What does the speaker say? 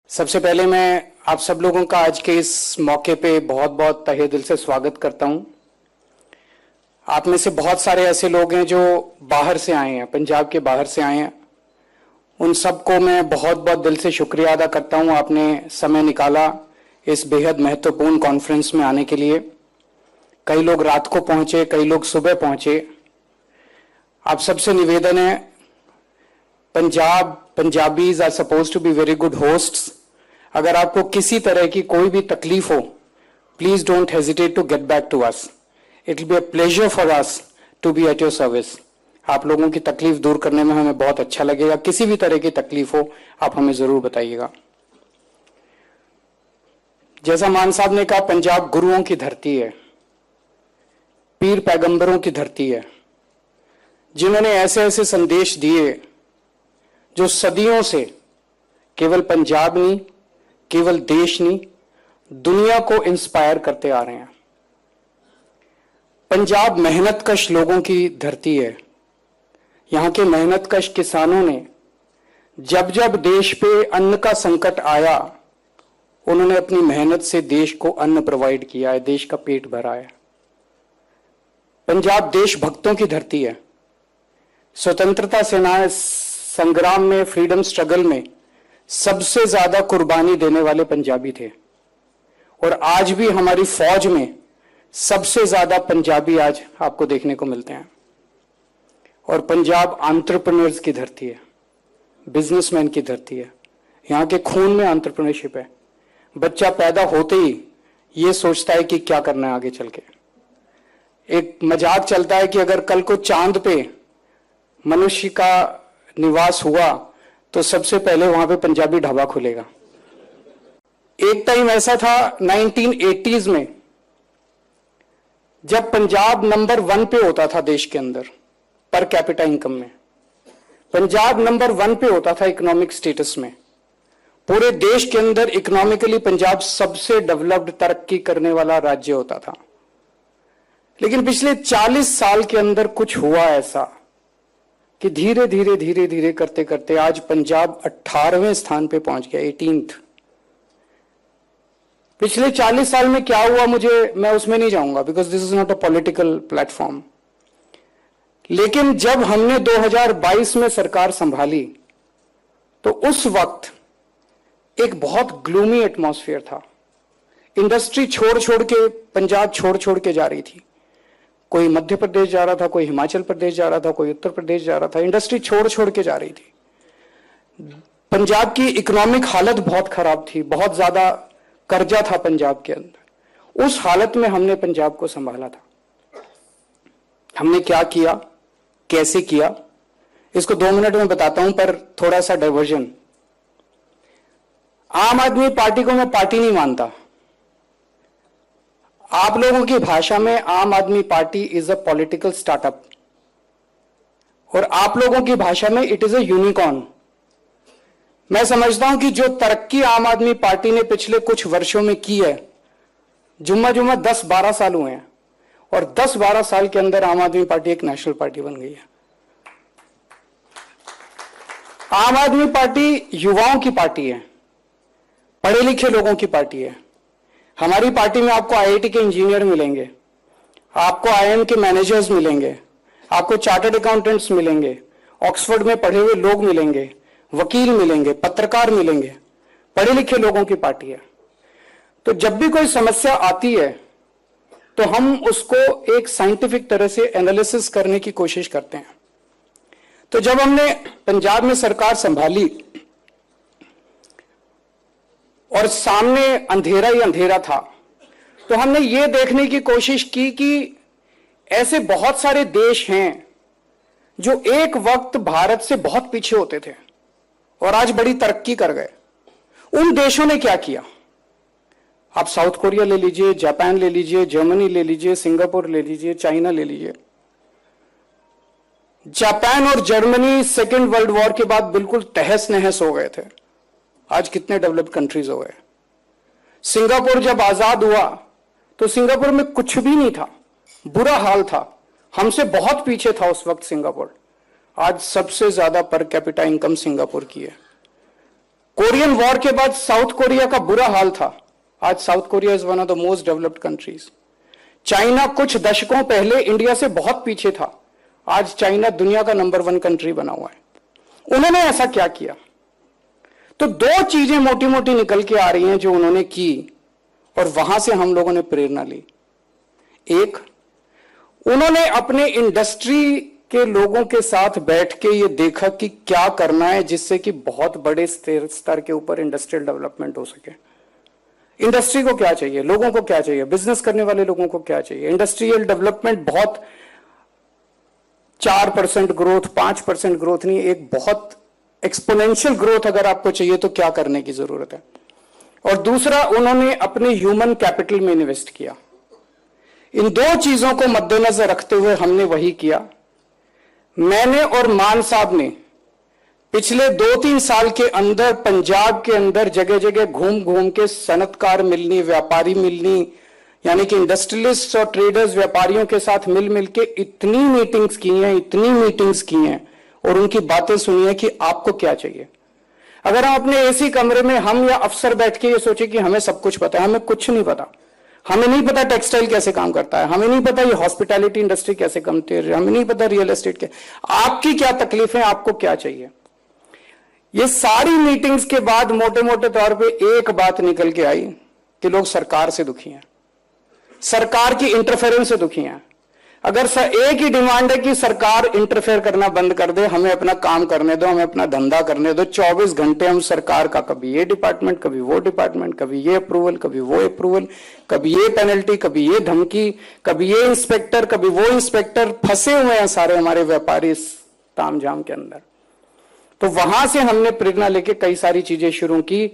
सबसे पहले मैं आप सब लोगों का आज के इस मौके पे बहुत बहुत तहे दिल से स्वागत करता हूं। आप में से बहुत सारे ऐसे लोग हैं जो बाहर से आए हैं, पंजाब के बाहर से आए हैं। उन सबको मैं बहुत बहुत दिल से शुक्रिया अदा करता हूं, आपने समय निकाला इस बेहद महत्वपूर्ण कॉन्फ्रेंस में आने के लिए। कई लोग रात को पहुंचे, कई लोग सुबह पहुंचे। आप सबसे निवेदन है, Punjabis are suppose to be very good hosts. अगर आपको किसी तरह की कोई भी तकलीफ हो, please don't hesitate to get back to us. It will be a pleasure for us to be at your service. आप लोगों की तकलीफ दूर करने में हमें बहुत अच्छा लगेगा। किसी भी तरह की तकलीफ हो आप हमें जरूर बताइएगा। जैसा मान साहब ने कहा, पंजाब गुरुओं की धरती है, पीर पैगंबरों की धरती है, जिन्होंने ऐसे ऐसे संदेश दिए जो सदियों से केवल पंजाब नहीं, केवल देश नहीं, दुनिया को इंस्पायर करते आ रहे हैं। पंजाब मेहनतकश लोगों की धरती है। यहां के मेहनतकश किसानों ने जब जब देश पे अन्न का संकट आया, उन्होंने अपनी मेहनत से देश को अन्न प्रोवाइड किया है, देश का पेट भरा है। पंजाब देशभक्तों की धरती है। स्वतंत्रता सेना संग्राम में, फ्रीडम स्ट्रगल में सबसे ज्यादा कुर्बानी देने वाले पंजाबी थे, और आज भी हमारी फौज में सबसे ज्यादा पंजाबी आज आपको देखने को मिलते हैं। और पंजाब एंटरप्रेन्योर्स की धरती है, बिजनेसमैन की धरती है। यहां के खून में एंटरप्रेन्योरशिप है। बच्चा पैदा होते ही यह सोचता है कि क्या करना है आगे चल के। एक मजाक चलता है कि अगर कल को चांद पे मनुष्य का निवास हुआ तो सबसे पहले वहां पे पंजाबी ढाबा खुलेगा। एक टाइम ऐसा था 1980s में, जब पंजाब नंबर 1 पे होता था देश के अंदर पर कैपिटा इनकम में। पंजाब नंबर 1 पे होता था इकोनॉमिक स्टेटस में। पूरे देश के अंदर इकोनॉमिकली पंजाब सबसे डेवलप्ड, तरक्की करने वाला राज्य होता था। लेकिन पिछले 40 साल के अंदर कुछ हुआ ऐसा कि धीरे धीरे धीरे धीरे करते करते आज पंजाब 18वें स्थान पे पहुंच गया, 18th। पिछले 40 साल में क्या हुआ, मैं उसमें नहीं जाऊंगा, because this is not a political platform. लेकिन जब हमने 2022 में सरकार संभाली तो उस वक्त एक बहुत ग्लूमी एटमॉस्फेयर था। इंडस्ट्री छोड़ छोड़ के पंजाब छोड़ के जा रही थी। कोई मध्य प्रदेश जा रहा था, कोई हिमाचल प्रदेश जा रहा था, कोई उत्तर प्रदेश जा रहा था। इंडस्ट्री छोड़ के जा रही थी। पंजाब की इकोनॉमिक हालत बहुत खराब थी, बहुत ज्यादा कर्जा था पंजाब के अंदर। उस हालत में हमने पंजाब को संभाला था। हमने क्या किया, कैसे किया, इसको 2 मिनट में बताता हूं, पर थोड़ा सा डाइवर्जन। आम आदमी पार्टी को मैं पार्टी नहीं मानता। आप लोगों की भाषा में आम आदमी party is a political startup, और आप लोगों की भाषा में इट इज अ यूनिकॉर्न। मैं समझता हूं कि जो तरक्की आम आदमी पार्टी ने पिछले कुछ वर्षों में की है, जुम्मा 10-12 साल हुए हैं, और 10-12 साल के अंदर आम आदमी पार्टी एक नेशनल पार्टी बन गई है। आम आदमी पार्टी युवाओं की पार्टी है, पढ़े लिखे लोगों की पार्टी है। हमारी पार्टी में आपको आईआईटी के इंजीनियर मिलेंगे, आपको आईआईएम के मैनेजर्स मिलेंगे, आपको चार्टर्ड अकाउंटेंट्स मिलेंगे, ऑक्सफोर्ड में पढ़े हुए लोग मिलेंगे, वकील मिलेंगे, पत्रकार मिलेंगे। पढ़े लिखे लोगों की पार्टी है। तो जब भी कोई समस्या आती है तो हम उसको एक साइंटिफिक तरह से एनालिसिस करने की कोशिश करते हैं। तो जब हमने पंजाब में सरकार संभाली और सामने अंधेरा ही अंधेरा था, तो हमने ये देखने की कोशिश की कि ऐसे बहुत सारे देश हैं जो एक वक्त भारत से बहुत पीछे होते थे और आज बड़ी तरक्की कर गए। उन देशों ने क्या किया? आप साउथ कोरिया ले लीजिए, जापान ले लीजिए, जर्मनी ले लीजिए, सिंगापुर ले लीजिए, चाइना ले लीजिए। जापान और जर्मनी सेकेंड वर्ल्ड वॉर के बाद बिल्कुल तहस नहस हो गए थे, आज कितने डेवलप्ड कंट्रीज हो गए। सिंगापुर जब आजाद हुआ तो सिंगापुर में कुछ भी नहीं था, बुरा हाल था, हमसे बहुत पीछे था उस वक्त सिंगापुर। आज सबसे ज्यादा पर कैपिटा इनकम सिंगापुर की है। कोरियन वॉर के बाद साउथ कोरिया का बुरा हाल था, आज south Korea is one of the most developed countries. China कुछ दशकों पहले इंडिया से बहुत पीछे था, आज चाइना दुनिया का नंबर 1 कंट्री बना हुआ है। उन्होंने ऐसा क्या किया? तो 2 चीजें मोटी मोटी निकल के आ रही हैं जो उन्होंने की और वहां से हम लोगों ने प्रेरणा ली। एक, उन्होंने अपने इंडस्ट्री के लोगों के साथ बैठ के ये देखा कि क्या करना है जिससे कि बहुत बड़े स्तर के ऊपर इंडस्ट्रियल डेवलपमेंट हो सके। इंडस्ट्री को क्या चाहिए, लोगों को क्या चाहिए, बिजनेस करने वाले लोगों को क्या चाहिए। इंडस्ट्रियल डेवलपमेंट बहुत 4% ग्रोथ, 5% ग्रोथ नहीं, एक बहुत एक्सपोनेंशियल ग्रोथ अगर आपको चाहिए तो क्या करने की जरूरत है। और दूसरा, उन्होंने अपने ह्यूमन कैपिटल में इन्वेस्ट किया। इन 2 चीजों को मद्देनजर रखते हुए हमने वही किया। मैंने और मान साहब ने पिछले 2-3 साल के अंदर पंजाब के अंदर जगह जगह घूम घूम के सनतकार मिलनी, व्यापारी मिलनी, यानी कि इंडस्ट्रियलिस्ट और ट्रेडर्स व्यापारियों के साथ मिल मिल के इतनी मीटिंग्स की हैं और उनकी बातें सुनी है कि आपको क्या चाहिए। अगर हम अपने एसी कमरे में हम या अफसर बैठ के ये सोचे कि हमें सब कुछ पता है, हमें कुछ नहीं पता। हमें नहीं पता टेक्सटाइल कैसे काम करता है, हमें नहीं पता ये हॉस्पिटैलिटी इंडस्ट्री कैसे काम करती है, हमें नहीं पता रियल एस्टेट क्या, आपकी क्या तकलीफें, आपको क्या चाहिए। ये सारी मीटिंग्स के बाद मोटे मोटे तौर पे एक बात निकल के आई कि लोग सरकार से दुखी हैं, सरकार की इंटरफेरेंस से दुखी हैं। अगर एक ही डिमांड है कि सरकार इंटरफेयर करना बंद कर दे, हमें अपना काम करने दो, हमें अपना धंधा करने दो। 24 घंटे हम सरकार का कभी ये डिपार्टमेंट, कभी वो डिपार्टमेंट, कभी ये अप्रूवल, कभी वो अप्रूवल, कभी ये पेनल्टी, कभी ये धमकी, कभी ये इंस्पेक्टर, कभी वो इंस्पेक्टर, फंसे हुए हैं सारे हमारे व्यापारी इस तामझाम के अंदर। तो वहां से हमने प्रेरणा लेके कई सारी चीजें शुरू की।